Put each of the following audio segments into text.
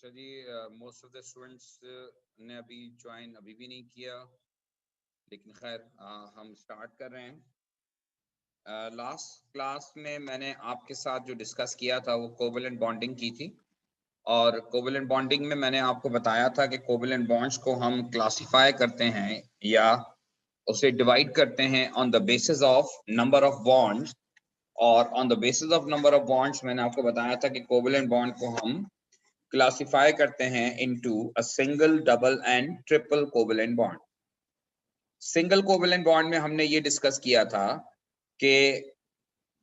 अच्छा जी, most of the students ने अभी ज्वाइन अभी भी नहीं किया, लेकिन खैर हम स्टार्ट कर रहे हैं। लास्ट क्लास में मैंने आपके साथ जो डिस्कस किया था वो कोवेलेंट बॉन्डिंग की थी, और कोवेलेंट बॉन्डिंग में मैंने आपको बताया था कि कोवेलेंट बॉन्ड्स को हम क्लासिफाई करते हैं या उसे डिवाइड करते हैं on the basis of number of bonds. और on the basis of number of bonds मैंने आपको बताया था कि कोवेलेंट बॉन्ड को हम क्लासिफाई करते हैं into a single, double and triple covalent bond. Single covalent bond में हमने ये डिस्कस किया था कि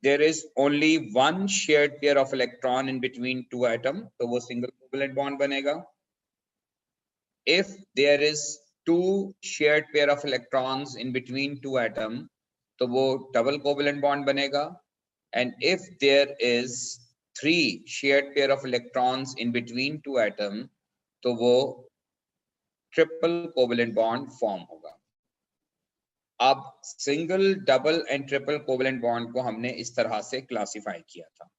there is only one shared pair of electron in between two atom, तो वो सिंगल कोवेलेंट बॉन्ड बनेगा। If there is two shared pair of electrons in between two atom, तो वो डबल कोवेलेंट बॉन्ड बनेगा। And if there is three shared pair of electrons in between two atom, तो वो triple covalent bond form होगा। अब single, double and triple covalent bond को हमने इस तरह से क्लासिफाई किया था।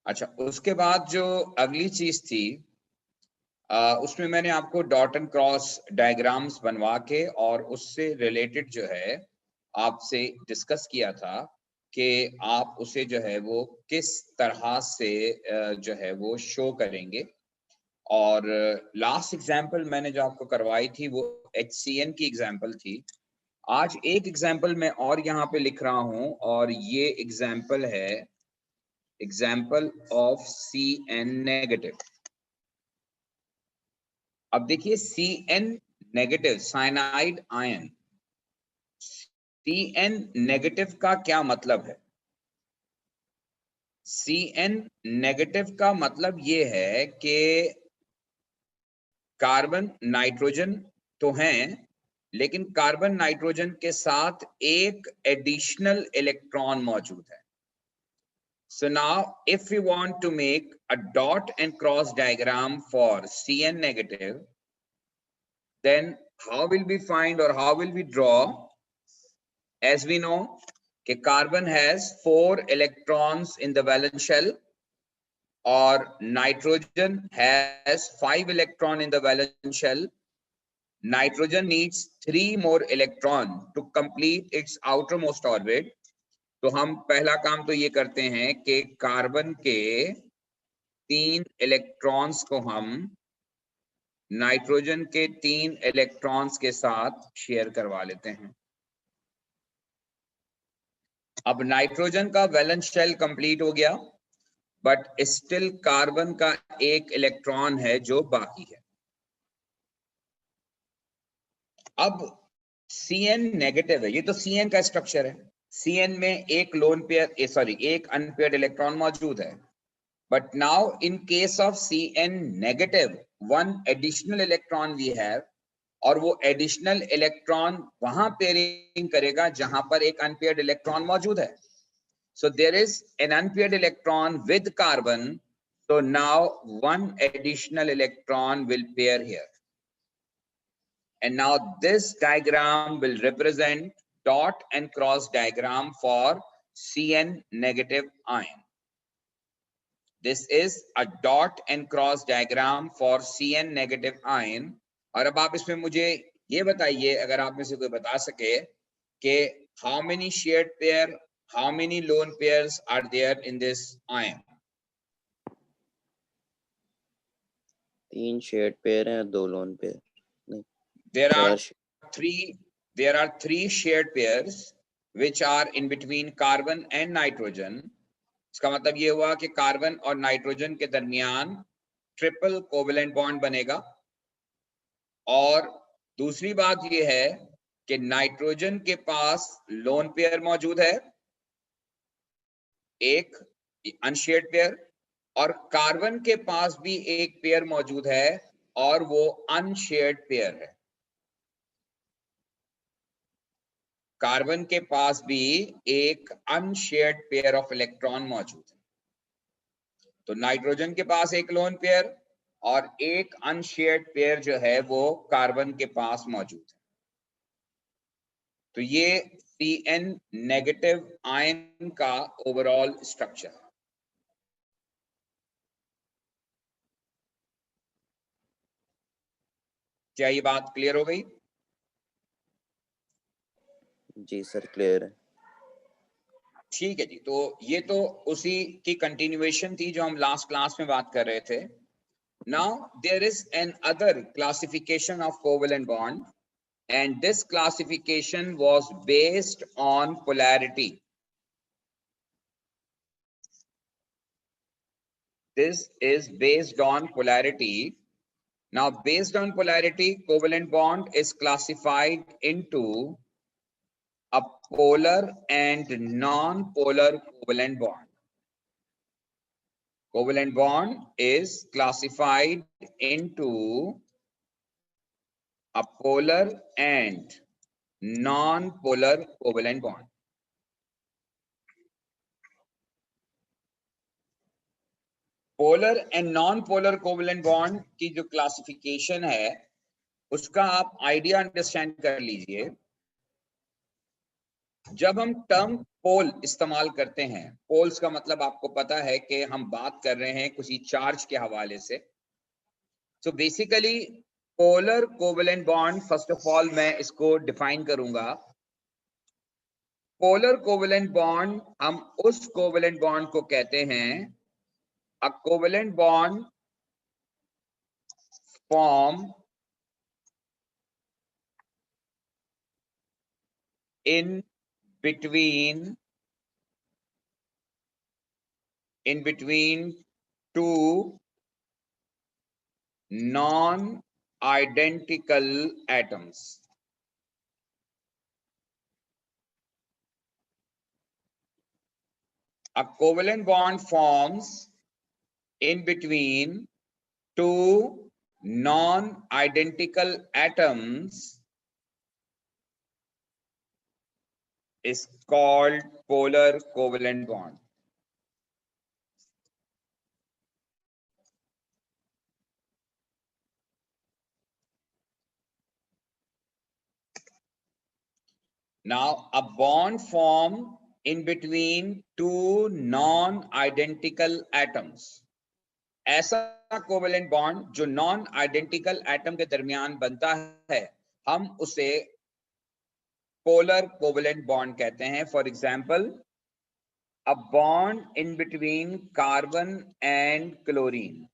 अच्छा, उसके बाद जो अगली चीज थी उसमें मैंने आपको डॉट एंड क्रॉस डायग्राम्स बनवा के और उससे रिलेटेड जो है आपसे डिस्कस किया था कि आप उसे जो है वो किस तरह से जो है वो शो करेंगे। और लास्ट एग्जाम्पल मैंने जो आपको करवाई थी वो HCN की एग्जाम्पल थी। आज एक एग्जाम्पल मैं और यहाँ पे लिख रहा हूँ, और ये एग्जाम्पल है एग्जाम्पल ऑफ CN नेगेटिव। अब देखिए CN negative, cyanide ion. CN negative का क्या मतलब है? CN नेगेटिव का मतलब ये है कि कार्बन नाइट्रोजन तो हैं, लेकिन कार्बन नाइट्रोजन के साथ एक एडिशनल इलेक्ट्रॉन मौजूद है। So now if we want to make a dot and cross diagram for CN negative, then how will we find or how will we draw? As we know that carbon has 4 electrons in the valence shell, or nitrogen has 5 electrons in the valence shell. Nitrogen needs 3 more electrons to complete its outermost orbit. तो हम पहला काम तो ये करते हैं कि carbon के 3 इलेक्ट्रॉन्स को हम नाइट्रोजन के 3 इलेक्ट्रॉन्स के साथ शेयर करवा लेते हैं। अब नाइट्रोजन का वैलेंस शेल कंप्लीट हो गया, बट स्टिल कार्बन का एक इलेक्ट्रॉन है जो बाकी है। अब CN नेगेटिव है, ये तो CN का स्ट्रक्चर है। CN में एक लोन पेयर एक अनपेयर्ड इलेक्ट्रॉन मौजूद है। But now in case of CN negative, one additional electron we have, और वो एडिशनल इलेक्ट्रॉन वहां पेयरिंग करेगा जहां पर एक अनपेयर्ड इलेक्ट्रॉन मौजूद है। So there is an unpaired electron with carbon, so now one additional electron will pair here. And now this diagram will represent dot and cross diagram for CN negative ion. This is a dot and cross diagram for CN negative ion. और अब आप इसमें मुझे ये बताइए, अगर आप में से कोई बता सके कि how many shared pair, how many lone pairs are there in this ion? 3 shared pair हैं, 2 लोन पेयर नहीं। There are three shared pairs which are in between carbon and nitrogen. इसका मतलब ये हुआ कि कार्बन और नाइट्रोजन के दरमियान ट्रिपल कोवेलेंट बॉन्ड बनेगा। और दूसरी बात ये है कि नाइट्रोजन के पास लोन पेयर मौजूद है, एक अनशेयर्ड पेयर, और कार्बन के पास भी एक पेयर मौजूद है और वो अनशेयर्ड पेयर है। कार्बन के पास भी एक अनशेयर्ड पेयर ऑफ इलेक्ट्रॉन मौजूद है। तो नाइट्रोजन के पास एक लोन पेयर और एक अनशेयर्ड पेयर जो है वो कार्बन के पास मौजूद है। तो ये CN नेगेटिव आयन का ओवरऑल स्ट्रक्चर है। क्या ये बात क्लियर हो गई? जी सर क्लियर है। ठीक है जी, तो ये तो उसी की कंटिन्यूएशन थी जो हम लास्ट क्लास में बात कर रहे थे। Now there is another classification of covalent bond and this classification was based on polarity. This is based on polarity. Now based on polarity, covalent bond is classified into a polar and non-polar covalent bond. Covalent bond is classified into a polar and non-polar covalent bond. Polar and non polar covalent bond की जो classification है उसका आप idea understand कर लीजिए। जब हम term पोल इस्तेमाल करते हैं, पोल्स का मतलब आपको पता है कि हम बात कर रहे हैं किसी चार्ज के हवाले से। So basically polar covalent bond, first of all मैं इसको डिफाइन करूंगा। पोलर कोवेलेंट बॉन्ड हम उस कोवेलेंट बॉन्ड को कहते हैं अ covalent bond form in between two non-identical atoms. A covalent bond forms in between two non-identical atoms is called polar covalent bond. Now, a bond formed in between two non-identical atoms. ऐसा covalent bond जो non identical atom के दरमियान बनता है, हम उसे polar covalent bond कहते हैं। For example, a bond in between carbon and chlorine.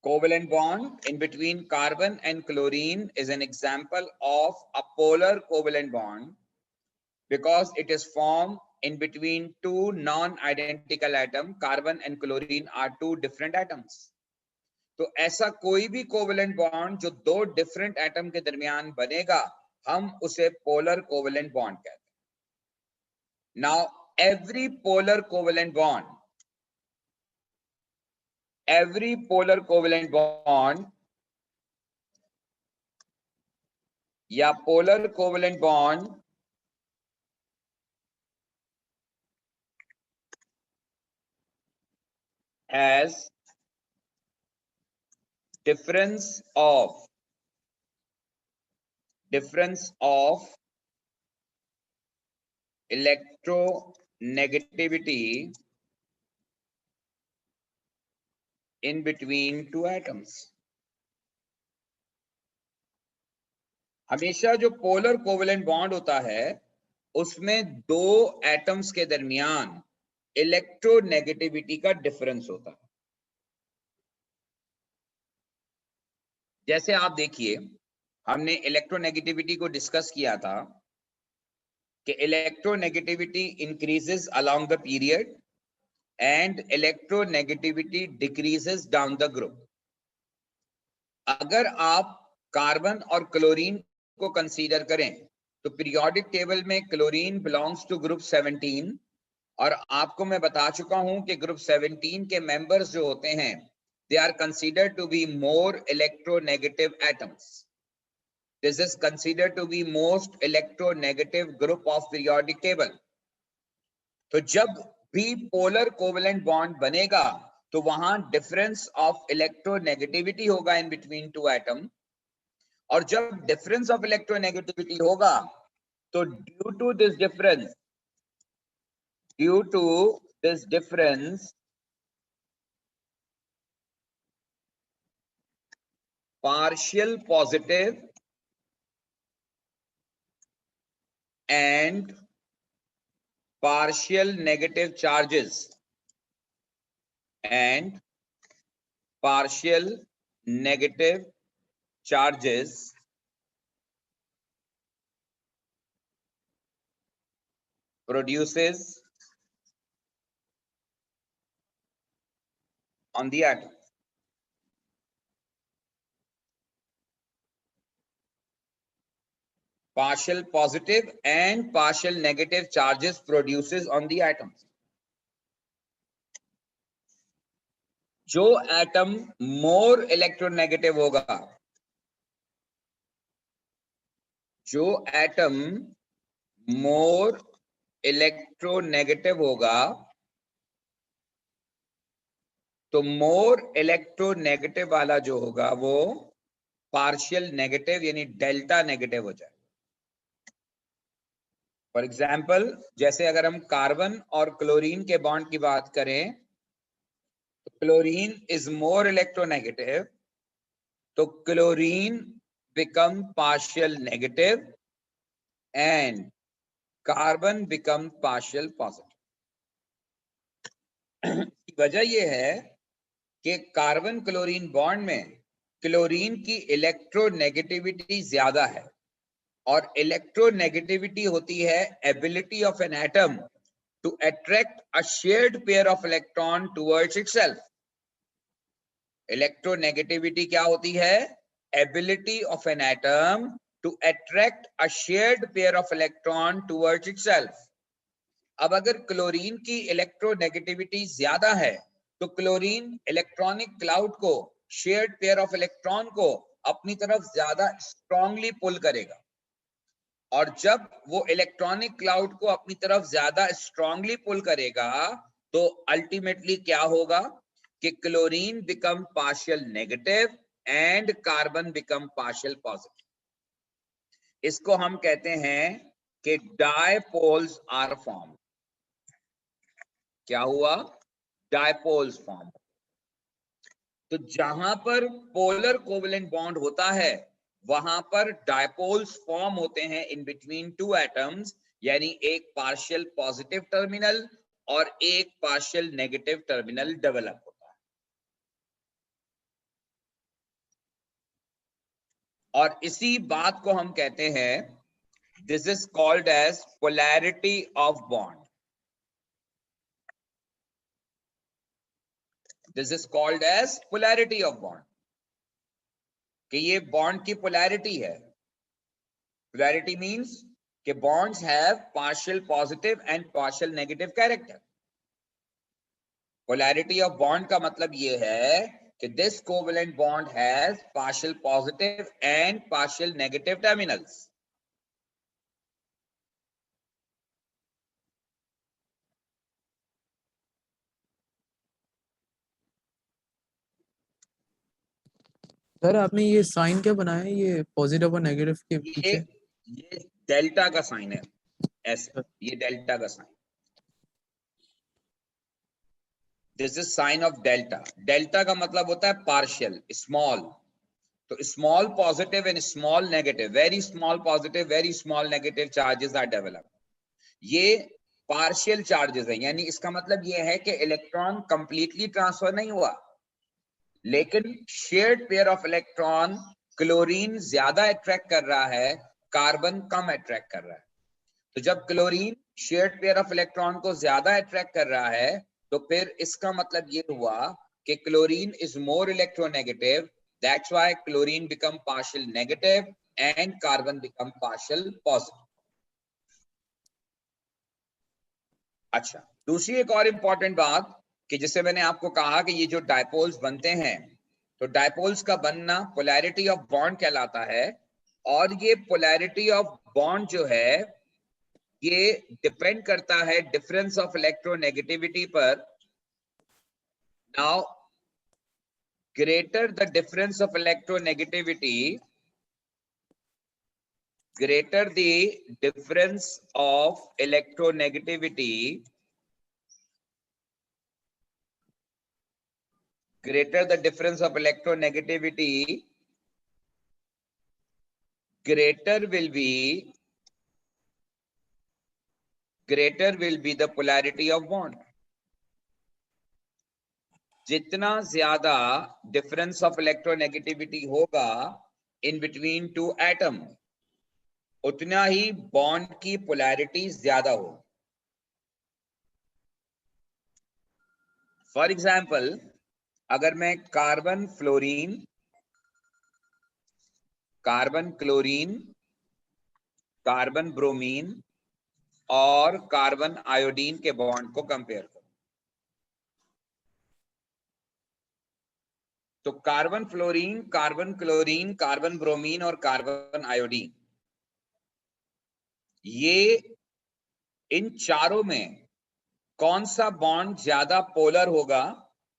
Covalent bond in between carbon and chlorine is an example of a polar covalent bond because it is formed in between two non-identical atoms. Carbon and chlorine are two different atoms. तो ऐसा कोई भी covalent bond जो दो different atom के दरमियान बनेगा, हम उसे पोलर कोवेलेंट बॉन्ड कहते हैं। Now every polar covalent bond या polar covalent bond has difference of electronegativity in between two atoms. हमेशा जो पोलर कोवेलेंट बॉन्ड होता है उसमें दो एटम्स के दरमियान इलेक्ट्रोनेगेटिविटी का डिफरेंस होता है। जैसे आप देखिए, हमने इलेक्ट्रोनेगेटिविटी को डिस्कस किया था कि electronegativity increases along the period and electronegativity decreases down the group. अगर आप कार्बन और क्लोरीन को कंसीडर करें तो पीरियोडिक टेबल में क्लोरीन बिलोंग्स टू ग्रुप 17 और आपको मैं बता चुका हूं कि ग्रुप 17 के मेंबर्स जो होते हैं they are considered to be more electronegative atoms. This is considered to be most electronegative group of periodic table. तो जब भी पोलर कोवेलेंट बॉन्ड बनेगा तो वहां डिफरेंस ऑफ इलेक्ट्रोनेगेटिविटी होगा इन बिटवीन टू एटम, और जब डिफरेंस ऑफ इलेक्ट्रोनेगेटिविटी होगा तो due to this difference partial positive and partial negative charges and partial negative charges produces on the atom. Partial positive and partial negative charges produces on the atoms. जो atom more electronegative होगा, जो atom more electronegative होगा, तो more electronegative वाला जो होगा वो partial negative यानी डेल्टा नेगेटिव हो जाए. फॉर एग्जाम्पल, जैसे अगर हम कार्बन और क्लोरीन के बॉन्ड की बात करें, तो क्लोरीन इज मोर इलेक्ट्रोनेगेटिव, तो chlorine become partial negative and carbon become partial positive. वजह यह है कि कार्बन क्लोरीन बॉन्ड में क्लोरीन की इलेक्ट्रोनेगेटिविटी ज्यादा है, और इलेक्ट्रोनेगेटिविटी होती है ability of an atom to attract a shared pair of electron towards itself. Electronegativity क्या होती है? Ability of an atom to attract a shared pair of electron towards itself. अब अगर क्लोरीन की इलेक्ट्रोनेगेटिविटी ज्यादा है तो क्लोरीन इलेक्ट्रॉनिक क्लाउड को, शेयर्ड पेयर ऑफ इलेक्ट्रॉन को अपनी तरफ ज्यादा स्ट्रांगली पुल करेगा, और जब वो इलेक्ट्रॉनिक क्लाउड को अपनी तरफ ज्यादा स्ट्रांगली पुल करेगा तो अल्टीमेटली क्या होगा कि chlorine become partial negative and carbon become partial positive. इसको हम कहते हैं कि डायपोल्स आर फॉर्म. क्या हुआ? Dipoles form. तो जहां पर पोलर कोवेलेंट बॉन्ड होता है वहां पर डायपोल्स फॉर्म होते हैं इन बिटवीन टू एटम्स, यानी एक पार्शियल पॉजिटिव टर्मिनल और एक पार्शियल नेगेटिव टर्मिनल डेवलप होता है. और इसी बात को हम कहते हैं, this is called as polarity of bond. This is called as polarity of bond. कि ये बॉन्ड की पोलैरिटी है. Polarity means कि bonds have partial positive and partial negative character. Polarity of bond का मतलब ये है कि this covalent bond has partial positive and partial negative terminals. Sir आपने ये साइन क्या बनाया है, ये पॉजिटिव और नेगेटिव के पीछे? ये डेल्टा का साइन है, ऐसे. ये डेल्टा का sign. This is sign of delta. Delta का मतलब होता है पार्शियल, स्मॉल. तो small positive and small negative, very small positive, very small negative charges are develop. ये पार्शियल चार्जेस है, यानी इसका मतलब ये है कि इलेक्ट्रॉन कंप्लीटली ट्रांसफर नहीं हुआ, लेकिन shared pair of electron chlorine ज्यादा अट्रैक्ट कर रहा है, कार्बन कम अट्रैक्ट कर रहा है. तो जब chlorine shared pair of electron को ज्यादा अट्रैक्ट कर रहा है तो फिर इसका मतलब ये हुआ कि chlorine is more electronegative, that's why chlorine become partial negative and carbon become partial positive. अच्छा, दूसरी एक और इंपॉर्टेंट बात कि जिससे मैंने आपको कहा कि ये जो डायपोल्स बनते हैं, तो डायपोल्स का बनना पोलैरिटी ऑफ बॉन्ड कहलाता है. और ये पोलैरिटी ऑफ बॉन्ड जो है ये डिपेंड करता है डिफरेंस ऑफ इलेक्ट्रोनेगेटिविटी पर. Now greater the difference of electronegativity, greater the difference of electronegativity, greater the difference of electronegativity, greater will be the polarity of bond. जितना ज्यादा डिफरेंस ऑफ इलेक्ट्रोनेगेटिविटी होगा इन between two atom, उतना ही bond की polarity ज्यादा होगी. For example, अगर मैं carbon fluorine, carbon chlorine, carbon bromine और कार्बन आयोडीन के बॉन्ड को कंपेयर करूं, तो carbon fluorine, carbon chlorine, carbon bromine और कार्बन आयोडीन, ये इन चारों में कौन सा बॉन्ड ज्यादा पोलर होगा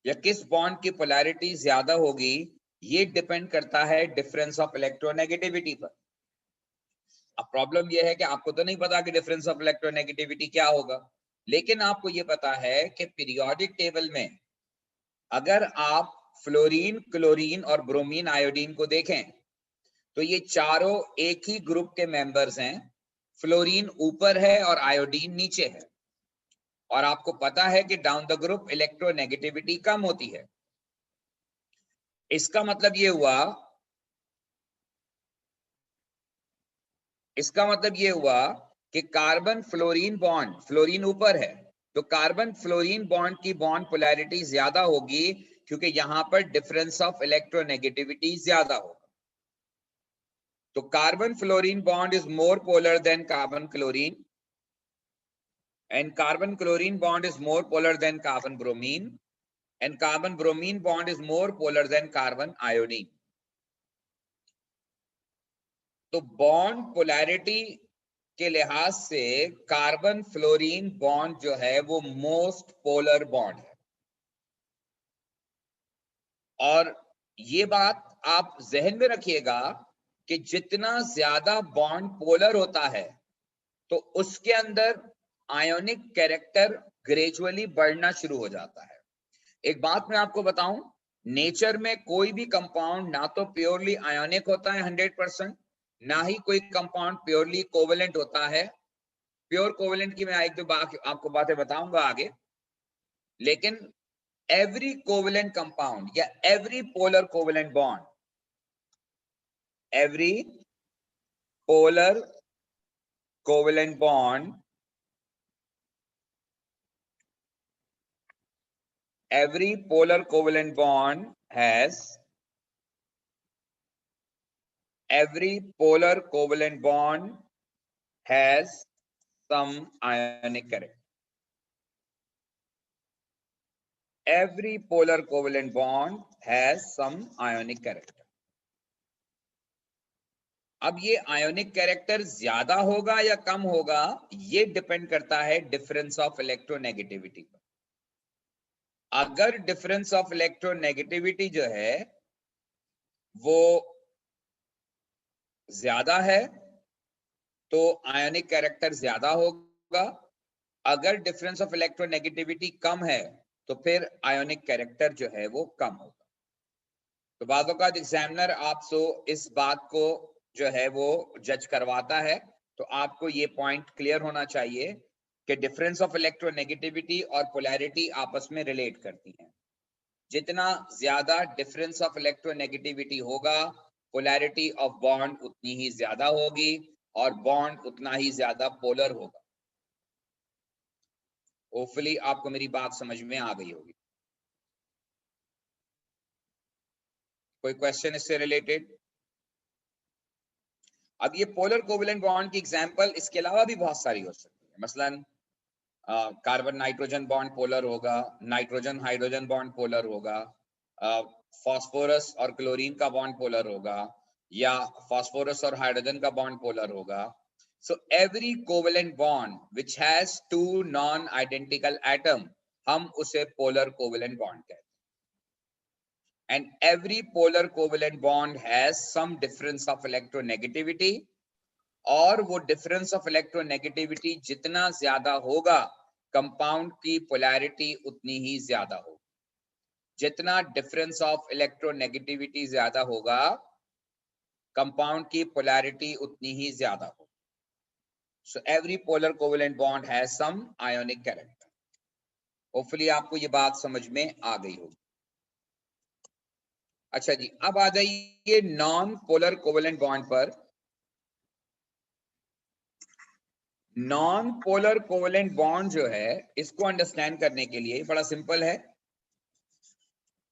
या किस बॉन्ड की पोलैरिटी ज्यादा होगी, ये डिपेंड करता है डिफरेंस ऑफ इलेक्ट्रोनेगेटिविटी पर. अब प्रॉब्लम ये है कि आपको तो नहीं पता कि डिफरेंस ऑफ इलेक्ट्रोनेगेटिविटी क्या होगा, लेकिन आपको ये पता है कि पीरियोडिक टेबल में अगर आप फ्लोरीन, क्लोरीन और ब्रोमीन, आयोडीन को देखें तो ये चारों एक ही ग्रुप के मेंबर्स हैं. फ्लोरीन ऊपर है और आयोडीन नीचे है, और आपको पता है कि डाउन द ग्रुप इलेक्ट्रोनेगेटिविटी कम होती है. इसका मतलब ये हुआ कि कार्बन फ्लोरीन बॉन्ड, फ्लोरीन ऊपर है तो कार्बन फ्लोरीन बॉन्ड की बॉन्ड पोलैरिटी ज्यादा होगी, क्योंकि यहां पर डिफरेंस ऑफ इलेक्ट्रोनेगेटिविटी ज्यादा होगा. तो carbon fluorine bond is more polar than carbon chlorine, and carbon chlorine bond is more polar than carbon bromine, and carbon bromine bond is more polar than carbon iodine. तो bond polarity के लिहाज से carbon fluorine bond जो है वो most polar bond है. और ये बात आप जहन में रखिएगा कि जितना ज्यादा बॉन्ड पोलर होता है तो उसके अंदर आयोनिक कैरेक्टर ग्रेजुअली बढ़ना शुरू हो जाता है. एक बात मैं आपको बताऊं, नेचर में कोई भी कंपाउंड ना तो प्योरली आयोनिक होता है 100%, ना ही कोई कंपाउंड प्योरली कोवेलेंट होता है. प्योर कोवेलेंट की मैं एक दो आपको बातें बताऊंगा आगे, लेकिन एवरी कोवेलेंट कंपाउंड या every polar covalent bond, every polar covalent bond, every polar covalent bond has some ionic character. Every polar covalent bond has some ionic character. अब ये आयोनिक कैरेक्टर ज्यादा होगा या कम होगा, ये डिपेंड करता है डिफरेंस ऑफ इलेक्ट्रोनेगेटिविटी पर. अगर डिफरेंस ऑफ इलेक्ट्रोनेगेटिविटी जो है वो ज्यादा है तो आयोनिक कैरेक्टर ज्यादा होगा. अगर डिफरेंस ऑफ इलेक्ट्रोनेगेटिविटी कम है तो फिर आयोनिक कैरेक्टर जो है वो कम होगा. तो बाद वक्त एग्जामिनर आपसे इस बात को जो है वो जज करवाता है, तो आपको ये पॉइंट क्लियर होना चाहिए कि डिफरेंस ऑफ इलेक्ट्रोनेगेटिविटी और पोलैरिटी आपस में रिलेट करती हैं. जितना ज्यादा डिफरेंस ऑफ इलेक्ट्रोनेगेटिविटी होगा, पोलैरिटी ऑफ बॉन्ड उतनी ही ज्यादा होगी और बॉन्ड उतना ही ज्यादा पोलर होगा. होपफुली आपको मेरी बात समझ में आ गई होगी. कोई क्वेश्चन इससे रिलेटेड? अब ये पोलर कोवेलेंट बॉन्ड की एग्जांपल इसके अलावा भी बहुत सारी हो सकती है. मसलन कार्बन नाइट्रोजन बॉन्ड पोलर होगा, नाइट्रोजन हाइड्रोजन बॉन्ड पोलर होगा, फास्फोरस और क्लोरीन का बॉन्ड पोलर होगा, या फास्फोरस और हाइड्रोजन का बॉन्ड पोलर होगा. So every covalent bond which has two non-identical atom, हम उसे polar covalent bond कहते हैं. And every polar covalent bond has some difference of electronegativity, और वो difference of electronegativity जितना ज्यादा होगा, compound की polarity उतनी ही ज्यादा होगी. जितना difference of electronegativity ज्यादा होगा, कंपाउंड की पोलैरिटी उतनी ही ज्यादा हो। So every polar covalent bond has some ionic character. Hopefully आपको ये बात समझ में आ गई होगी। अच्छा जी, अब आ जाइए नॉन पोलर कोवेलेंट बॉन्ड पर। नॉन पोलर कोवेलेंट बॉन्ड जो है, इसको अंडरस्टैंड करने के लिए बड़ा सिंपल है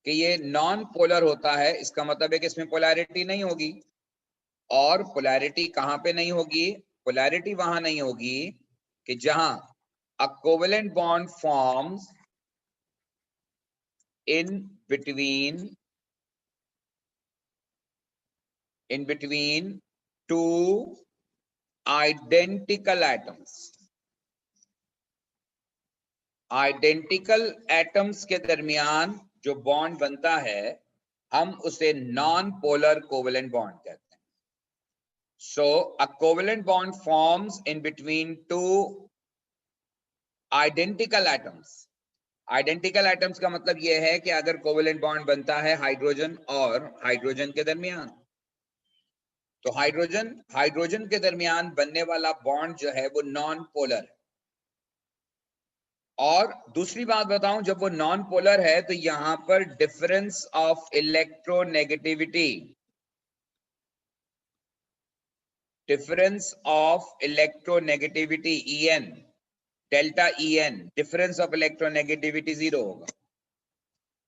कि ये नॉन पोलर होता है, इसका मतलब है कि इसमें पोलैरिटी नहीं होगी। और पोलैरिटी कहां पे नहीं होगी? पोलैरिटी वहां नहीं होगी कि जहां अ covalent bond forms in between two identical atoms. Identical atoms के दरमियान जो बॉन्ड बनता है, हम उसे नॉन पोलर कोवेलेंट बॉन्ड कहते हैं। So a covalent bond forms in between two identical atoms. Identical atoms का मतलब यह है कि अगर कोवेलेंट बॉन्ड बनता है हाइड्रोजन और हाइड्रोजन के दरमियान, तो हाइड्रोजन के दरमियान बनने वाला बॉन्ड जो है वो नॉन पोलर है। और दूसरी बात बताऊं, जब वो नॉन पोलर है तो यहां पर difference of electronegativity, difference of electronegativity En, delta En, difference of electronegativity 0 होगा।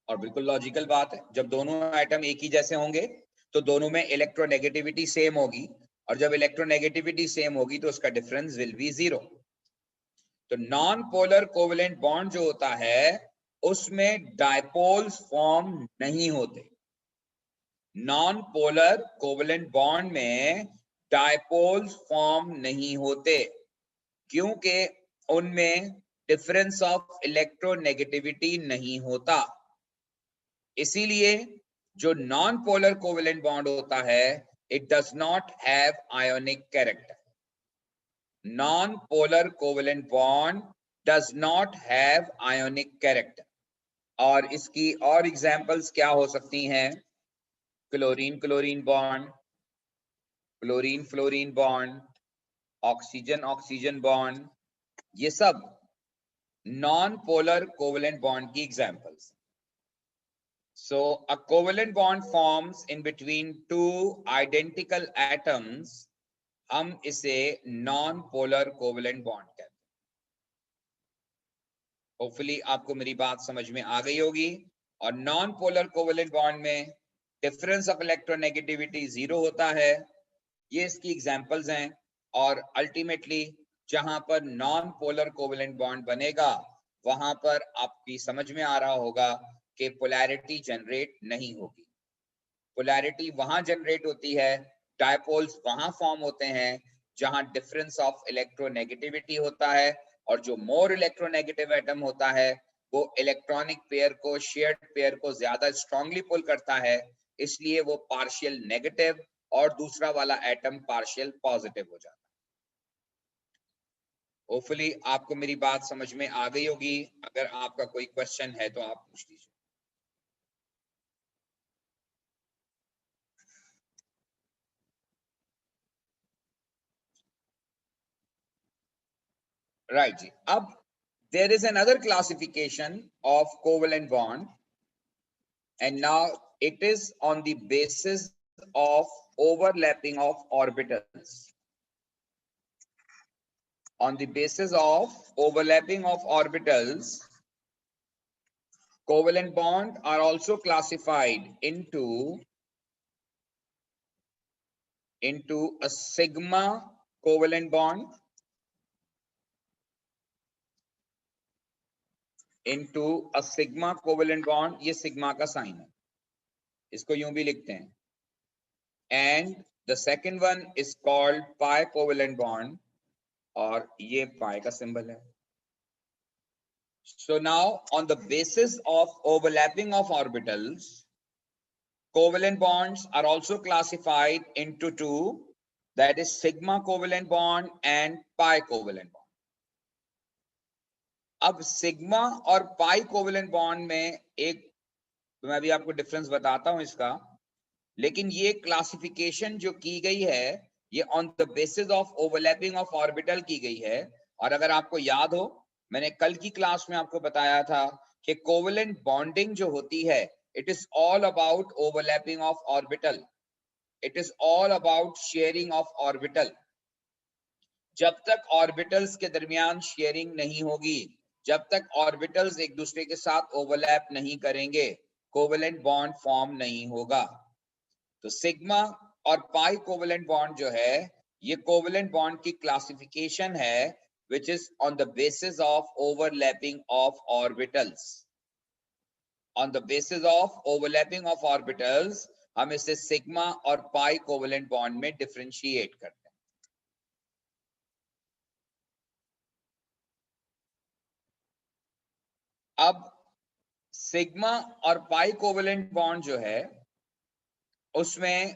और बिल्कुल लॉजिकल बात है, जब दोनों एटम एक ही जैसे होंगे तो दोनों में इलेक्ट्रोनेगेटिविटी सेम होगी, और जब इलेक्ट्रोनेगेटिविटी सेम होगी तो उसका डिफरेंस विल बी 0। तो नॉन पोलर कोवेलेंट बॉन्ड जो होता है उसमें डायपोल्स फॉर्म नहीं होते। नॉन पोलर कोवेलेंट बॉन्ड में डायपोल्स फॉर्म नहीं होते, क्योंकि उनमें डिफरेंस ऑफ इलेक्ट्रोनेगेटिविटी नहीं होता। इसीलिए जो नॉन पोलर कोवेलेंट बॉन्ड होता है, it does not have ionic character. Non polar covalent bond does not have ionic character. और इसकी और एग्जांपल्स क्या हो सकती हैं? Chlorine chlorine bond, fluorine fluorine bond, oxygen oxygen bond, ये सब नॉन पोलर कोवेलेंट बॉन्ड की examples. So a covalent bond forms in between two identical atoms, हम इसे नॉन पोलर कोवेलेंट बॉन्ड कहते हैं। होपफुली आपको मेरी बात समझ में आ गई होगी। और नॉन पोलर कोवेलेंट बॉन्ड में डिफरेंस ऑफ इलेक्ट्रोनेगेटिविटी 0 होता है। ये इसकी एग्जांपल्स हैं। और अल्टीमेटली जहां पर नॉन पोलर कोवेलेंट बॉन्ड बनेगा, वहां पर आपकी समझ में आ रहा होगा कि पोलैरिटी जनरेट नहीं होगी। पोलैरिटी वहां जनरेट होती है, डायपोल्स वहां फॉर्म होते हैं जहां डिफरेंस ऑफ इलेक्ट्रोनेगेटिविटी होता है, और जो मोर इलेक्ट्रोनेगेटिव एटम होता है वो इलेक्ट्रॉनिक पेयर को, शेयर्ड पेयर को ज्यादा स्ट्रांगली पुल करता है, इसलिए वो पार्शियल नेगेटिव और दूसरा वाला एटम पार्शियल पॉजिटिव हो जाता है। होपफुली आपको मेरी बात समझ में आ गई होगी। अगर आपका कोई क्वेश्चन है तो आप पूछ लीजिए। राइट जी। अब there is another classification of covalent bond, and now it is on the basis of overlapping of orbitals. On the basis of overlapping of orbitals, covalent bond are also classified into a sigma covalent bond, into a sigma covalent bond। ये sigma का sign है, इसको यूं भी लिखते हैं। and the second one is called pi covalent bond, और ये pi का सिंबल है। So now on the basis of overlapping of orbitals, covalent bonds are also classified into two, that is sigma covalent bond and pi covalent bond। अब sigma और पाई covalent bond में एक, मैं अभी आपको डिफरेंस बताता हूं इसका। लेकिन ये क्लासिफिकेशन जो की गई है ये on the basis of overlapping of orbital की गई है। और अगर आपको याद हो, मैंने कल की क्लास में आपको बताया था कि कोवेलेंट बॉन्डिंग जो होती है it is all about overlapping of orbital, it is all about sharing of orbital. जब तक ऑर्बिटल्स के दरमियान शेयरिंग नहीं होगी, जब तक ऑर्बिटल्स एक दूसरे के साथ ओवरलैप नहीं करेंगे, कोवेलेंट बॉन्ड फॉर्म नहीं होगा। तो सिग्मा और पाई कोवेलेंट बॉन्ड जो है ये कोवेलेंट बॉन्ड की क्लासिफिकेशन है which is on the basis of overlapping of orbitals. On the basis of overlapping of orbitals हम इसे सिग्मा और पाई कोवेलेंट बॉन्ड में डिफरेंशिएट करते हैं। अब सिग्मा और पाई कोवेलेंट बॉन्ड जो है उसमें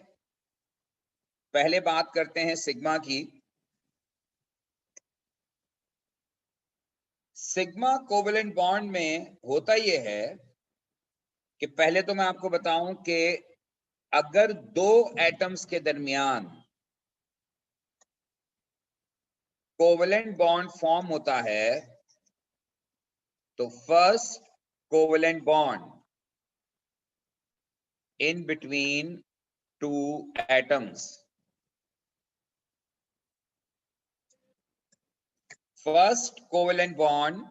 पहले बात करते हैं सिग्मा की। सिग्मा कोवेलेंट बॉन्ड में होता यह है कि पहले तो मैं आपको बताऊं कि अगर दो एटम्स के दरमियान कोवेलेंट बॉन्ड फॉर्म होता है तो first covalent bond in between two atoms, first covalent bond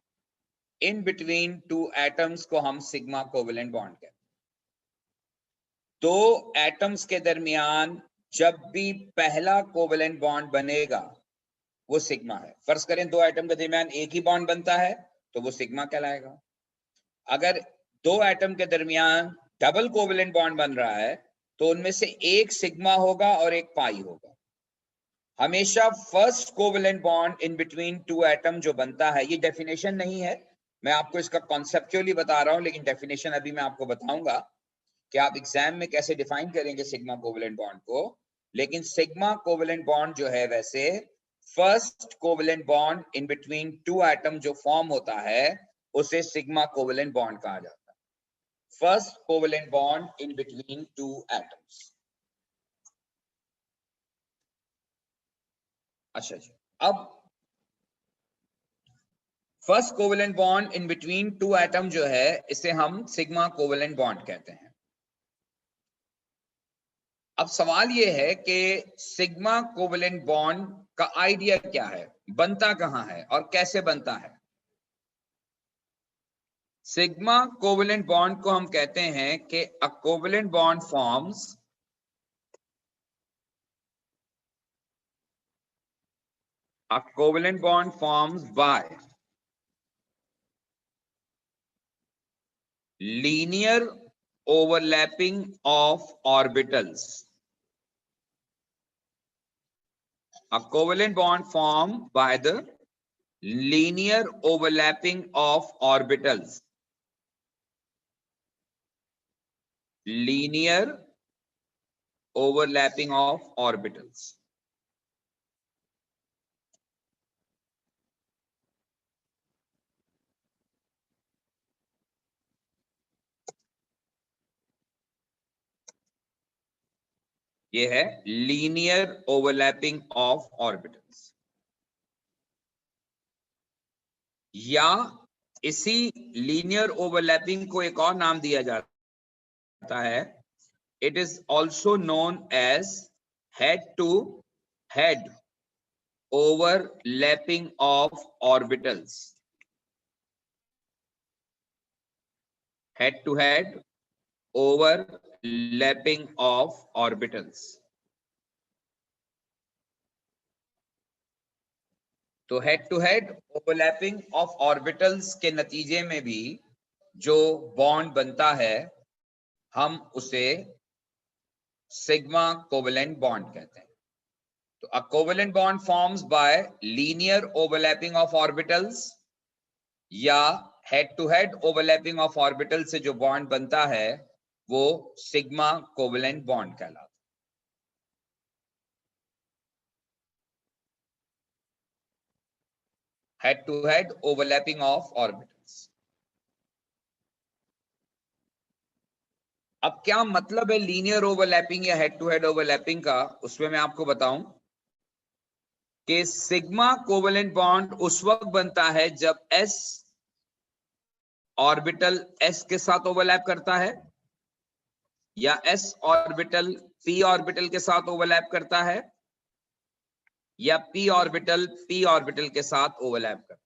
in between two atoms को हम सिग्मा कोवेलेंट बॉन्ड कहते हैं। दो एटम्स के दरमियान जब भी पहला कोवेलेंट बॉन्ड बनेगा वो सिग्मा है। फर्ज करें दो एटम के दरमियान एक ही बॉन्ड बनता है तो वो सिग्मा कहलाएगा। अगर दो एटम के दरमियान डबल कोवेलेंट बॉन्ड बन रहा है तो उनमें से एक सिग्मा होगा और एक पाई होगा। हमेशा first covalent bond in between two atom जो बनता है, ये डेफिनेशन नहीं है, मैं आपको इसका कॉन्सेप्चुअली बता रहा हूं, लेकिन डेफिनेशन अभी मैं आपको बताऊंगा कि आप एग्जाम में कैसे डिफाइन करेंगे सिग्मा कोवेलेंट बॉन्ड को। लेकिन सिग्मा कोवेलेंट बॉन्ड जो है वैसे first covalent bond in between two atom जो फॉर्म होता है उसे सिग्मा कोवेलेंट बॉन्ड कहा जाता है। First covalent bond in between two atoms. अच्छा जी, अब first covalent bond in between two atom जो है इसे हम सिग्मा कोवेलेंट बॉन्ड कहते हैं। अब सवाल यह है कि सिग्मा कोवेलेंट बॉन्ड का आइडिया क्या है, बनता कहां है और कैसे बनता है। सिग्मा कोवेलेंट बॉन्ड को हम कहते हैं कि a covalent bond forms by linear overlapping of orbitals. A covalent bond formed by the linear overlapping of orbitals. Linear overlapping of orbitals. ये है लीनियर ओवरलैपिंग ऑफ ऑर्बिटल्स, या इसी लीनियर ओवरलैपिंग को एक और नाम दिया जाता है, it is also known as head to head overlapping of orbitals. Head to head overlapping of orbitals। तो head to head overlapping of orbitals के नतीजे में भी जो बॉन्ड बनता है हम उसे सिग्मा कोवेलेंट बॉन्ड कहते हैं। तो a covalent bond forms by linear overlapping of orbitals या head to head overlapping of orbital से जो बॉन्ड बनता है वो सिग्मा कोवेलेंट बॉन्ड कहलाता है। Head to head overlapping of orbitals. अब क्या मतलब है लीनियर ओवरलैपिंग या हेड टू हेड ओवरलैपिंग का, उसमें मैं आपको बताऊं कि सिग्मा कोवेलेंट बॉन्ड उस वक्त बनता है जब s ऑर्बिटल s के साथ ओवरलैप करता है, या s ऑर्बिटल p ऑर्बिटल के साथ ओवरलैप करता है, या p ऑर्बिटल p ऑर्बिटल के साथ ओवरलैप करता है।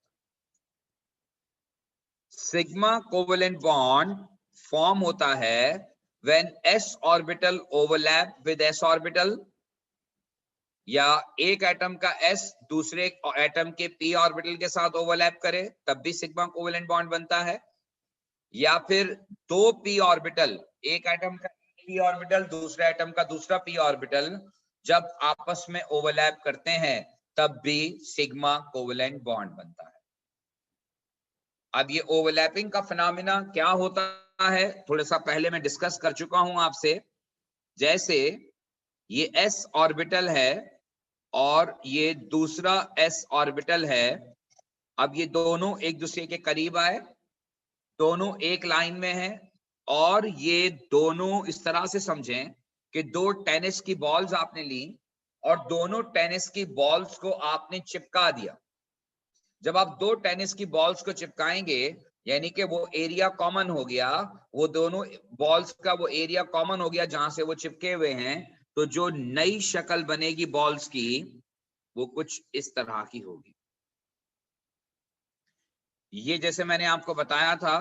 सिग्मा कोवेलेंट बॉन्ड फॉर्म होता है when s orbital overlap with s orbital, या एक एटम का s दूसरे एटम के p ऑर्बिटल के साथ ओवरलैप करे तब भी सिग्मा कोवेलेंट बॉन्ड बनता है, या फिर दो p ऑर्बिटल, एक एटम का p ऑर्बिटल दूसरे एटम का दूसरा p ऑर्बिटल जब आपस में ओवरलैप करते हैं तब भी सिग्मा कोवेलेंट बॉन्ड बनता है। अब ये ओवरलैपिंग का फिनोमेना क्या होता है थोड़ा सा पहले मैं डिस्कस कर चुका हूं आपसे। जैसे ये s ऑर्बिटल है और ये दूसरा s ऑर्बिटल है, अब ये दोनों एक दूसरे के करीब आए, दोनों एक लाइन में हैं, और ये दोनों इस तरह से समझें कि दो टेनिस की बॉल्स आपने ली और दोनों टेनिस की बॉल्स को आपने चिपका दिया। जब आप दो टेनिस की बॉल्स को चिपकाएंगे यानी कि वो एरिया कॉमन हो गया, वो दोनों बॉल्स का वो एरिया कॉमन हो गया जहां से वो चिपके हुए हैं, तो जो नई शक्ल बनेगी बॉल्स की वो कुछ इस तरह की होगी। ये जैसे मैंने आपको बताया था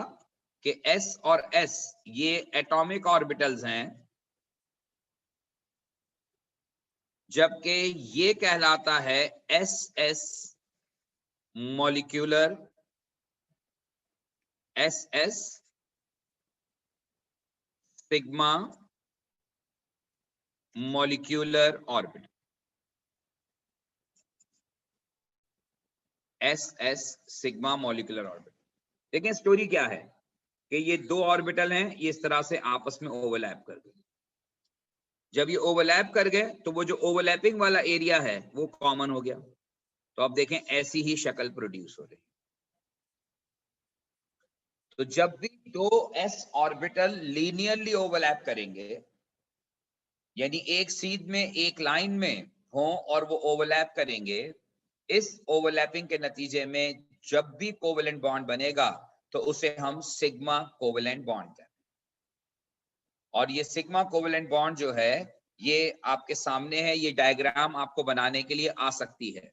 कि s और s ये एटॉमिक ऑर्बिटल्स हैं, जबकि ये कहलाता है ss molecular, ss sigma molecular orbital, ss sigma molecular orbital. देखिए स्टोरी क्या है कि ये दो ऑर्बिटल हैं, ये इस तरह से आपस में ओवरलैप कर गए। जब ये ओवरलैप कर गए तो वो जो ओवरलैपिंग वाला एरिया है वो कॉमन हो गया, तो आप देखें ऐसी ही शक्ल प्रोड्यूस हो रही। तो जब भी दो s ऑर्बिटल लीनियरली ओवरलैप करेंगे यानी एक सीध में एक लाइन में हो और वो ओवरलैप करेंगे, इस ओवरलैपिंग के नतीजे में जब भी कोवेलेंट बॉन्ड बनेगा तो उसे हम सिग्मा कोवेलेंट बॉन्ड कहते हैं। और ये सिग्मा कोवेलेंट बॉन्ड जो है ये आपके सामने है, ये डायग्राम आपको बनाने के लिए आ सकती है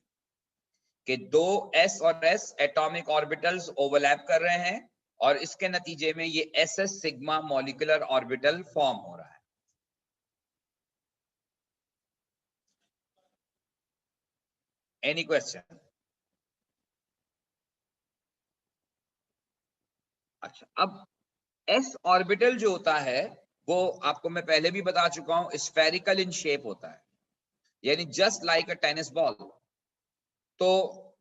कि दो s और s एटॉमिक ऑर्बिटल्स ओवरलैप कर रहे हैं और इसके नतीजे में ये ss sigma molecular orbital form हो रहा है। Any question? अच्छा, अब s ऑर्बिटल जो होता है वो आपको मैं पहले भी बता चुका हूं, स्फेरिकल इन शेप होता है, यानी जस्ट लाइक अ टेनिस बॉल। तो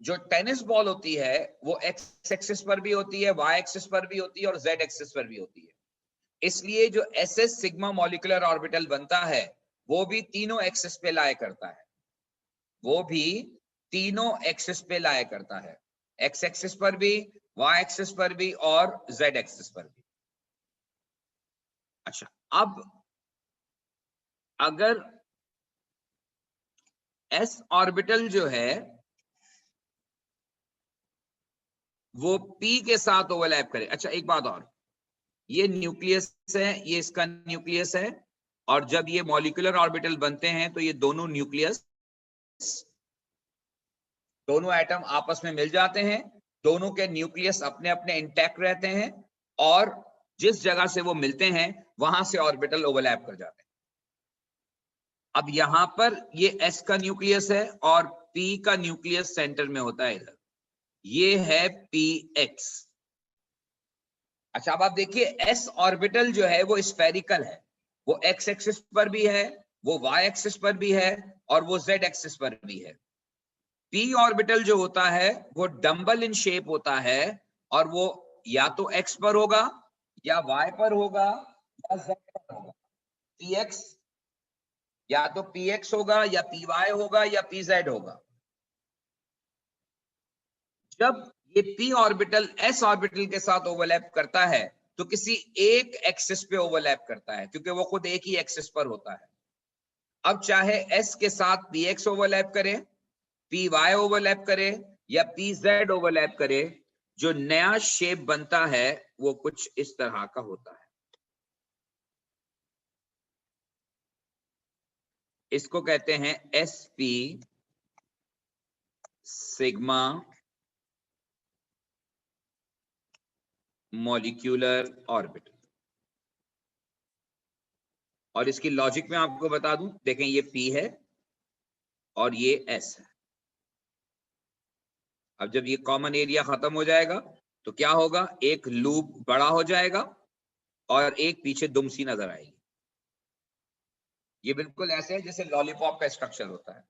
जो टेनिस बॉल होती है वो एक्स एक्सिस पर भी होती है, वाई एक्सिस पर भी होती है और जेड एक्सिस पर भी होती है। इसलिए जो ss सिग्मा मॉलिक्यूलर ऑर्बिटल बनता है वो भी तीनों एक्सिस पे लाया करता है, वो भी तीनों एक्सिस पे लाया करता है, एक्स एक्सिस पर भी, वाई एक्सिस पर भी और जेड एक्सिस पर भी। अच्छा, अब अगर s ऑर्बिटल जो है वो p के साथ ओवरलैप करे। अच्छा एक बात और, ये न्यूक्लियस है, ये इसका न्यूक्लियस है, और जब ये मॉलिक्यूलर ऑर्बिटल बनते हैं तो ये दोनों न्यूक्लियस, दोनों एटम आपस में मिल जाते हैं, दोनों के न्यूक्लियस अपने अपने इंटैक्ट रहते हैं और जिस जगह से वो मिलते हैं वहां से ऑर्बिटल ओवरलैप कर जाते हैं। अब यहां पर ये s का न्यूक्लियस है और p का न्यूक्लियस सेंटर में होता है इधर, ये है px। अच्छा, अब आप देखिए s ऑर्बिटल जो है वो स्फेरिकल है, वो x एक्सिस पर भी है, वो y एक्सिस पर भी है और वो z एक्सिस पर भी है। p ऑर्बिटल जो होता है वो डंबल इन शेप होता है और वो या तो x पर होगा या y पर होगा या z पर होगा। px या तो px होगा या py होगा या pz होगा। जब ये p ऑर्बिटल s ऑर्बिटल के साथ ओवरलैप करता है तो किसी एक एक्सिस पे ओवरलैप करता है, क्योंकि वो खुद एक ही एक्सिस पर होता है। अब चाहे s के साथ px ओवरलैप करे, py ओवरलैप करे या pz ओवरलैप करे, जो नया शेप बनता है वो कुछ इस तरह का होता है। इसको कहते हैं sp सिग्मा मॉलिक्यूलर ऑर्बिटल। और इसकी लॉजिक में आपको बता दूं, देखें ये p है और ये s है। अब जब ये कॉमन एरिया खत्म हो जाएगा तो क्या होगा, एक लूप बड़ा हो जाएगा और एक पीछे दुम सी नजर आएगी। ये बिल्कुल ऐसे है जैसे लॉलीपॉप का स्ट्रक्चर होता है।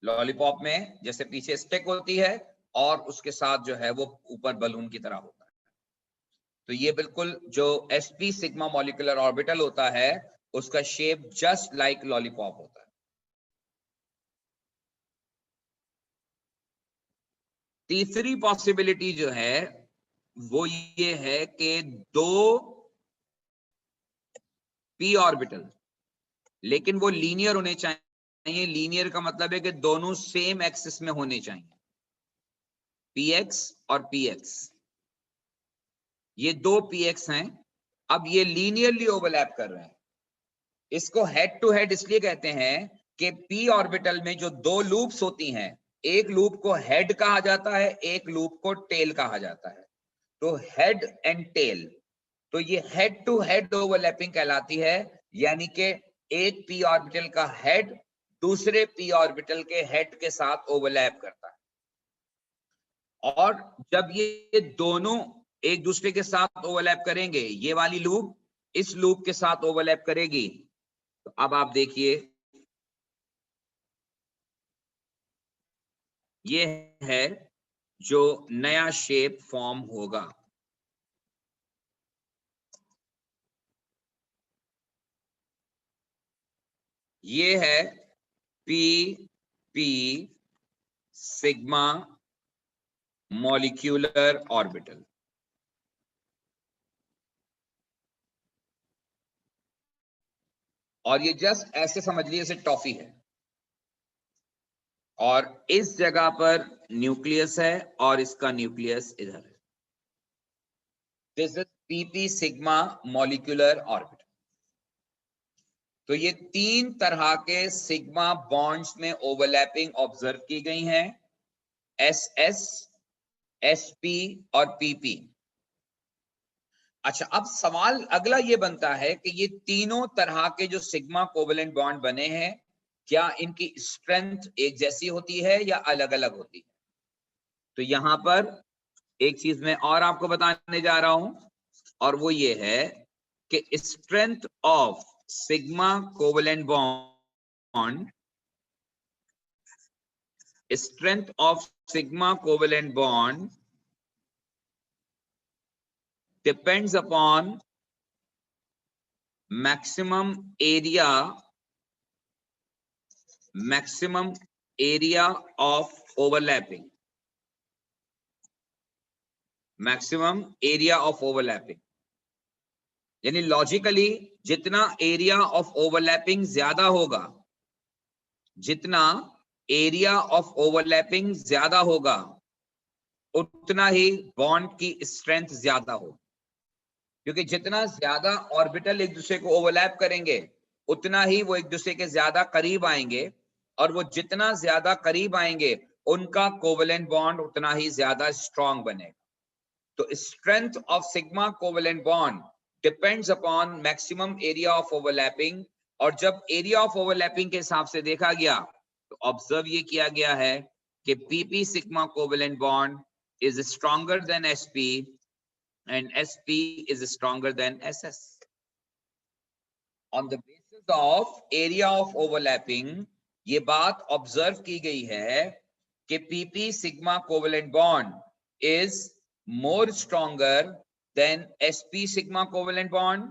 लॉलीपॉप में जैसे पीछे स्टिक होती है और उसके साथ जो है वो ऊपर बलून की तरह होता है। तो ये बिल्कुल जो sp सिग्मा मॉलिक्यूलर ऑर्बिटल होता है उसका शेप जस्ट लाइक लॉलीपॉप होता है। तीसरी पॉसिबिलिटी जो है वो ये है कि दो p ऑर्बिटल, लेकिन वो लीनियर होने चाहिए। लीनियर का मतलब है कि दोनों सेम एक्सिस में होने चाहिए, px और px। ये दो px हैं, अब ये लीनियरली ओवरलैप कर रहे हैं। इसको हेड टू हेड इसलिए कहते हैं कि p ऑर्बिटल में जो दो लूप्स होती हैं, एक लूप को हेड कहा जाता है, एक लूप को टेल कहा जाता है। तो हेड एंड टेल, तो ये हेड टू हेड ओवरलैपिंग कहलाती है, यानी कि एक p ऑर्बिटल का हेड दूसरे p ऑर्बिटल के हेड के साथ ओवरलैप करता है। और जब ये दोनों एक दूसरे के साथ ओवरलैप करेंगे, ये वाली लूप इस लूप के साथ ओवरलैप करेगी, तो अब आप देखिए ये है जो नया शेप फॉर्म होगा। ये है p सिग्मा मॉलिक्यूलर ऑर्बिटल। और ये जस्ट ऐसे समझ लीजिए जैसे टॉफी है, और इस जगह पर न्यूक्लियस है और इसका न्यूक्लियस इधर है। This is pp sigma molecular orbital. तो ये तीन तरह के सिग्मा बॉन्ड्स में ओवरलैपिंग ऑब्जर्व की गई हैं, SS, SP और PP। अच्छा, अब सवाल अगला ये बनता है कि ये तीनों तरह के जो सिग्मा कोवेलेंट बॉन्ड बने हैं, क्या इनकी स्ट्रेंथ एक जैसी होती है या अलग अलग होती है? तो यहां पर एक चीज मैं और आपको बताने जा रहा हूं, और वो ये है कि strength of sigma covalent bond, strength of sigma covalent bond depends upon maximum area of overlapping, maximum area of overlapping। यानी लॉजिकली जितना एरिया ऑफ ओवरलैपिंग ज्यादा होगा, जितना एरिया ऑफ ओवरलैपिंग ज्यादा होगा, उतना ही बॉन्ड की स्ट्रेंथ ज्यादा होगी। क्योंकि जितना ज्यादा ऑर्बिटल एक दूसरे को ओवरलैप करेंगे, उतना ही वो एक दूसरे के ज्यादा करीब आएंगे, और वो जितना ज्यादा करीब आएंगे उनका कोवेलेंट बॉन्ड उतना ही ज्यादा स्ट्रॉन्ग बनेगा। तो strength of sigma covalent bond depends upon maximum area of overlapping. और जब एरिया ऑफ ओवरलैपिंग के हिसाब से देखा गया तो ऑब्जर्व ये किया गया है कि PP sigma covalent bond is stronger then SP and SP is stronger than SS. On the basis of area of overlapping, ये बात ऑब्जर्व की गई है कि PP sigma covalent bond is more stronger than SP sigma covalent bond,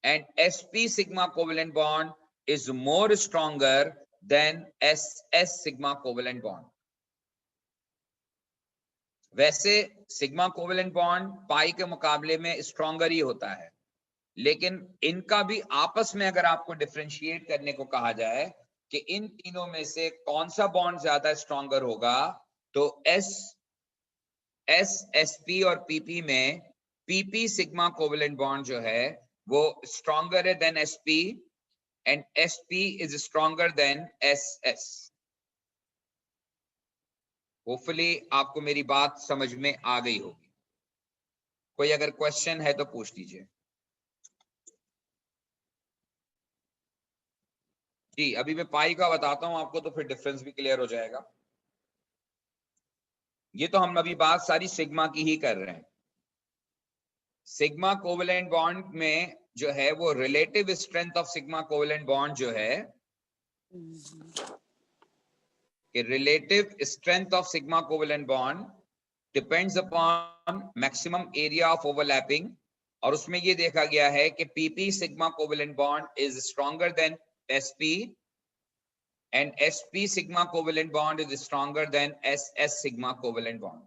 and SP sigma covalent bond is more stronger than SS sigma covalent bond. वैसे sigma covalent bond pi के मुकाबले में स्ट्रॉन्गर ही होता है, लेकिन इनका भी आपस में अगर आपको डिफरेंशिएट करने को कहा जाए कि इन तीनों में से कौन सा बॉन्ड ज्यादा स्ट्रॉन्गर होगा, तो एसपी और पीपी में पीपी सिग्मा कोवेलेंट बॉन्ड जो है वो स्ट्रॉन्गर है than sp, and sp is stronger than ss. Hopefully आपको मेरी बात समझ में आ गई होगी। कोई अगर क्वेश्चन है तो पूछ लीजिए। जी अभी मैं पाई का बताता हूं आपको, तो फिर डिफरेंस भी क्लियर हो जाएगा। ये तो हम अभी बात सारी सिग्मा की ही कर रहे हैं। सिग्मा कोवेलेंट बॉन्ड में जो है वो relative strength of sigma covalent bond जो है कि relative strength of sigma covalent bond depends upon maximum area of overlapping, और उसमें ये देखा गया है कि PP sigma covalent bond is stronger then SP, and sp sigma covalent bond is stronger than ss sigma covalent bond.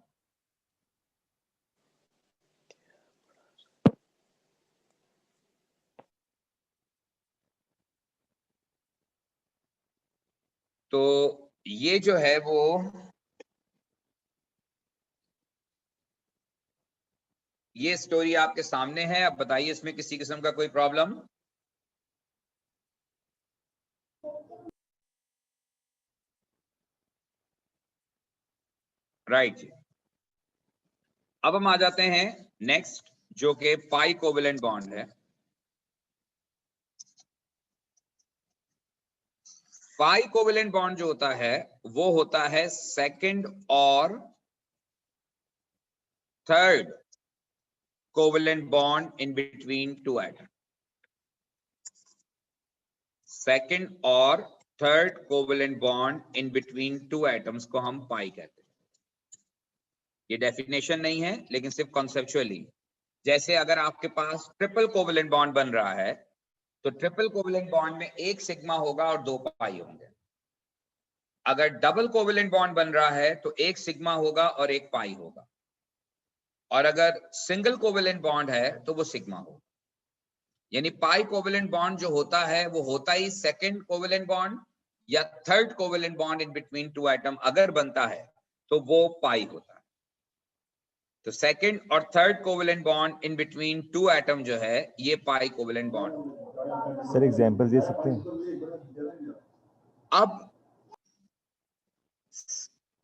तो ये जो है वो ये स्टोरी आपके सामने है। अब बताइए इसमें किसी किस्म का कोई प्रॉब्लम? राइट। अब हम आ जाते हैं नेक्स्ट, जो कि पाई कोवेलेंट बॉन्ड है। पाई कोवेलेंट बॉन्ड जो होता है वो होता है सेकंड और third covalent bond in between two atom. Second और third covalent bond in between two atoms को हम पाई कहते हैं। ये डेफिनेशन नहीं है, लेकिन सिर्फ कॉन्सेप्चुअली। जैसे अगर आपके पास ट्रिपल कोवेलेंट बॉन्ड बन रहा है, तो ट्रिपल कोवेलेंट बॉन्ड में एक सिग्मा होगा और दो पाई होंगे। अगर डबल कोवेलेंट बॉन्ड बन रहा है तो एक सिग्मा होगा और एक पाई होगा, और अगर सिंगल कोवेलेंट बॉन्ड है तो वो सिग्मा होगा। यानी पाई कोवेलेंट बॉन्ड जो होता है वो होता ही सेकंड कोवेलेंट बॉन्ड या third covalent bond in between two atom अगर बनता है तो वो पाई होता है। तो सेकंड और third covalent bond in between two atom जो है ये पाई कोवेलेंट बॉन्ड। सर एग्जांपल दे सकते हैं? अब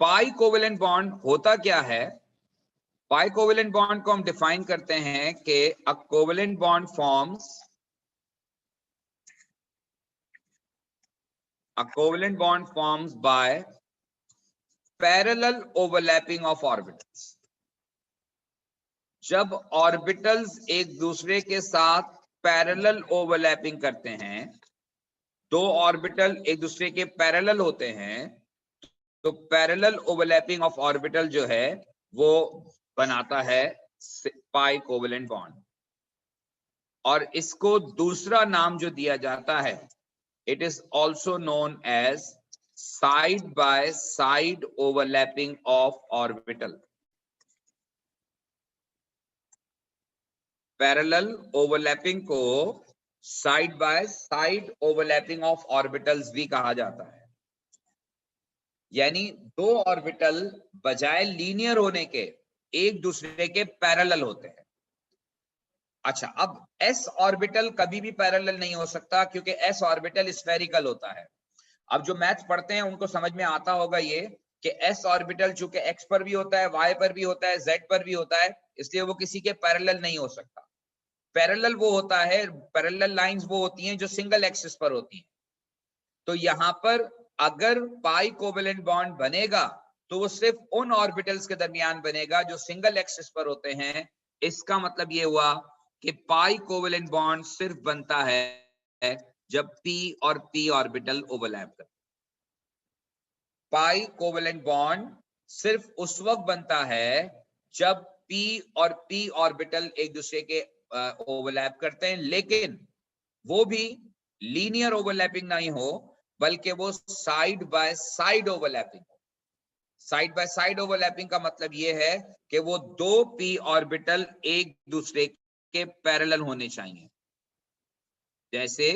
पाई कोवेलेंट बॉन्ड होता क्या है? पाई कोवेलेंट बॉन्ड को हम डिफाइन करते हैं कि a covalent bond forms by parallel overlapping of orbitals. जब ऑर्बिटल्स एक दूसरे के साथ पैरेलल ओवरलैपिंग करते हैं, दो ऑर्बिटल एक दूसरे के पैरेलल होते हैं, तो पैरेलल ओवरलैपिंग ऑफ ऑर्बिटल जो है वो बनाता है पाई कोवेलेंट बॉन्ड। और इसको दूसरा नाम जो दिया जाता है, it is also known as side by side overlapping of orbital. Parallel overlapping को side by side overlapping of orbitals भी कहा जाता है। यानी दो ऑर्बिटल बजाय लीनियर होने के एक दूसरे के पैरेलल होते हैं। अच्छा, अब एस ऑर्बिटल कभी भी पैरेलल नहीं हो सकता, क्योंकि एस ऑर्बिटल स्फेरिकल होता है। अब जो मैथ पढ़ते हैं उनको समझ में आता होगा ये कि एस ऑर्बिटल चूंकि एक्स पर भी होता है, वाई पर भी होता है, जेड पर भी होता है, इसलिए वो किसी के पैरेलल नहीं हो सकता। पैरेलल वो होता है, पैरेलल लाइंस वो होती हैं जो सिंगल एक्सिस पर होती हैं। तो यहां पर अगर पाई कोवेलेंट बॉन्ड बनेगा तो वो सिर्फ उन ऑर्बिटल्स के दरमियान बनेगा जो सिंगल एक्सिस पर होते हैं। इसका मतलब ये हुआ कि पाई कोवेलेंट बॉन्ड सिर्फ बनता है जब p और p ऑर्बिटल ओवरलैप करते। पाई कोवेलेंट बॉन्ड सिर्फ उस वक्त बनता है जब p और p ऑर्बिटल एक दूसरे के ओवरलैप करते हैं, लेकिन वो भी लीनियर ओवरलैपिंग नहीं हो, बल्कि वो साइड बाय साइड ओवरलैपिंग हो। साइड बाय साइड ओवरलैपिंग का मतलब ये है कि वो दो पी ऑर्बिटल एक दूसरे के पैरेलल होने चाहिए। जैसे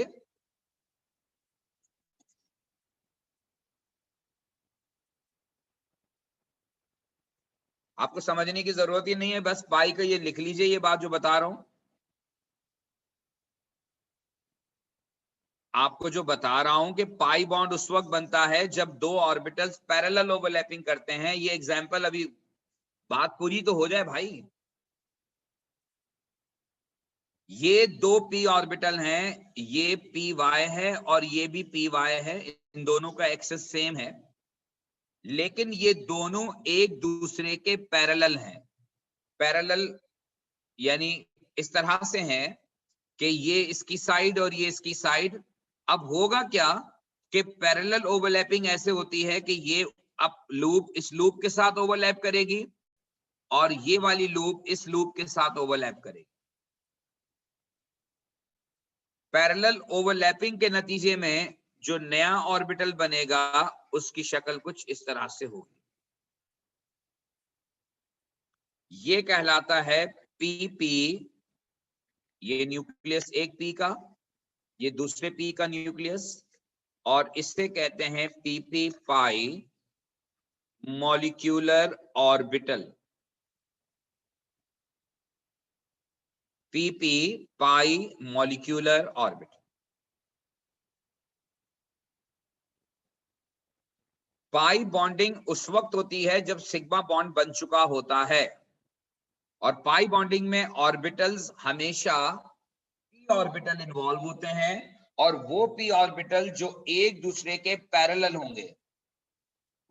आपको समझने की जरूरत ही नहीं है, बस पाई का ये लिख लीजिए, ये बात जो बता रहा हूं आपको, जो बता रहा हूं कि पाई बॉन्ड उस वक्त बनता है जब दो ऑर्बिटल्स पैरेलल ओवरलैपिंग करते हैं। ये एग्जांपल, अभी बात पूरी तो हो जाए भाई। ये दो पी ऑर्बिटल हैं, ये पी वाई है और ये भी पी वाई है, इन दोनों का एक्सेस सेम है, लेकिन ये दोनों एक दूसरे के पैरेलल हैं। पैरेलल यानी इस तरह से हैं कि ये इसकी साइड और ये इसकी साइड। अब होगा क्या कि पैरेलल ओवरलैपिंग ऐसे होती है कि ये अब लूप इस लूप के साथ ओवरलैप करेगी और ये वाली लूप इस लूप के साथ ओवरलैप करेगी। पैरेलल ओवरलैपिंग के नतीजे में जो नया ऑर्बिटल बनेगा उसकी शक्ल कुछ इस तरह से होगी। ये कहलाता है पीपी, ये न्यूक्लियस एक पी का, ये दूसरे पी का न्यूक्लियस, और इससे कहते हैं पीपी पाई मॉलिक्यूलर ऑर्बिटल। पीपी पाई मॉलिक्यूलर ऑर्बिटल। पाई बॉन्डिंग उस वक्त होती है जब सिग्मा बॉन्ड बन चुका होता है, और पाई बॉन्डिंग में ऑर्बिटल्स हमेशा पी ऑर्बिटल इन्वॉल्व होते हैं, और वो पी ऑर्बिटल जो एक दूसरे के पैरेलल होंगे,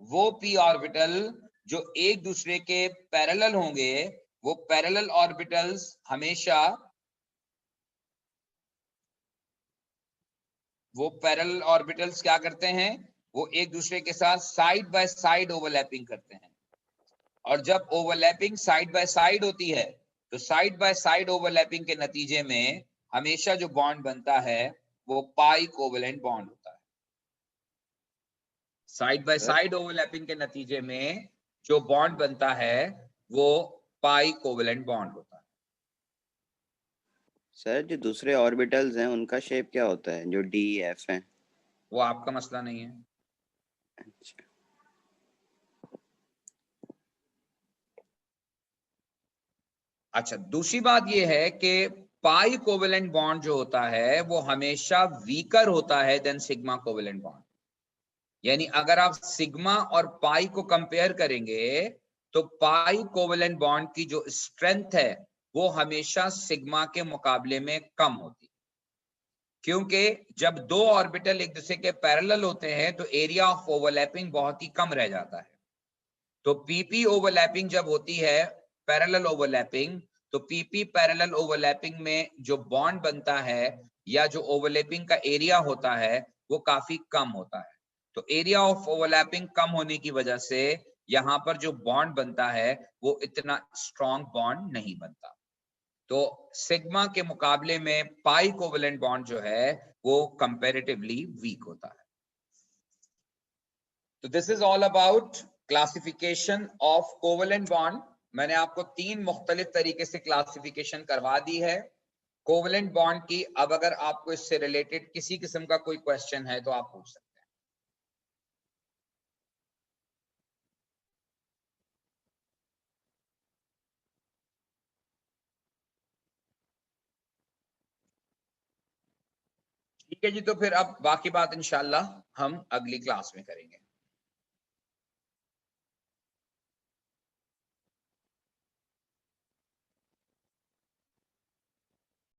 वो पी ऑर्बिटल जो एक दूसरे के पैरेलल होंगे, वो पैरेलल ऑर्बिटल्स हमेशा वो पैरेलल ऑर्बिटल्स क्या करते हैं, वो एक दूसरे के साथ साइड बाय साइड ओवरलैपिंग करते हैं। और जब ओवरलैपिंग साइड बाय साइड होती है तो साइड बाय साइड ओवरलैपिंग के नतीजे में हमेशा जो बॉन्ड बनता है वो पाई कोवेलेंट बॉन्ड होता है। साइड बाय साइड ओवरलैपिंग के नतीजे में जो बॉन्ड बनता है वो पाई कोवेलेंट बॉन्ड होता है। सर जो दूसरे ऑर्बिटल्स हैं उनका शेप क्या होता है, जो डी एफ है? वो आपका मसला नहीं है। अच्छा, अच्छा, दूसरी बात ये है कि पाई कोवेलेंट बॉन्ड जो होता है वो हमेशा वीकर होता है देन सिग्मा कोवेलेंट बॉन्ड। यानी अगर आप सिग्मा और पाई को कंपेयर करेंगे तो पाई कोवेलेंट बॉन्ड की जो स्ट्रेंथ है वो हमेशा सिग्मा के मुकाबले में कम होती है, क्योंकि जब दो ऑर्बिटल एक दूसरे के पैरेलल होते हैं तो एरिया ऑफ ओवरलैपिंग बहुत ही कम रह जाता है। तो पीपी ओवरलैपिंग जब होती है, पैरेलल ओवरलैपिंग, तो पीपी पैरेलल ओवरलैपिंग में जो बॉन्ड बनता है या जो ओवरलैपिंग का एरिया होता है वो काफी कम होता है। तो एरिया ऑफ ओवरलैपिंग कम होने की वजह से यहाँ पर जो बॉन्ड बनता है वो इतना स्ट्रॉन्ग बॉन्ड नहीं बनता। तो सिग्मा के मुकाबले में पाई कोवेलेंट बॉन्ड जो है वो कंपैरेटिवली वीक होता है। तो this is all about classification of covalent bond. मैंने आपको तीन मुख्तलिफ तरीके से क्लासिफिकेशन करवा दी है कोवेलेंट बॉन्ड की। अब अगर आपको इससे रिलेटेड किसी किस्म का कोई क्वेश्चन है तो आप पूछ सकते हैं। ठीक है जी, तो फिर अब बाकी बात इंशाल्लाह हम अगली क्लास में करेंगे।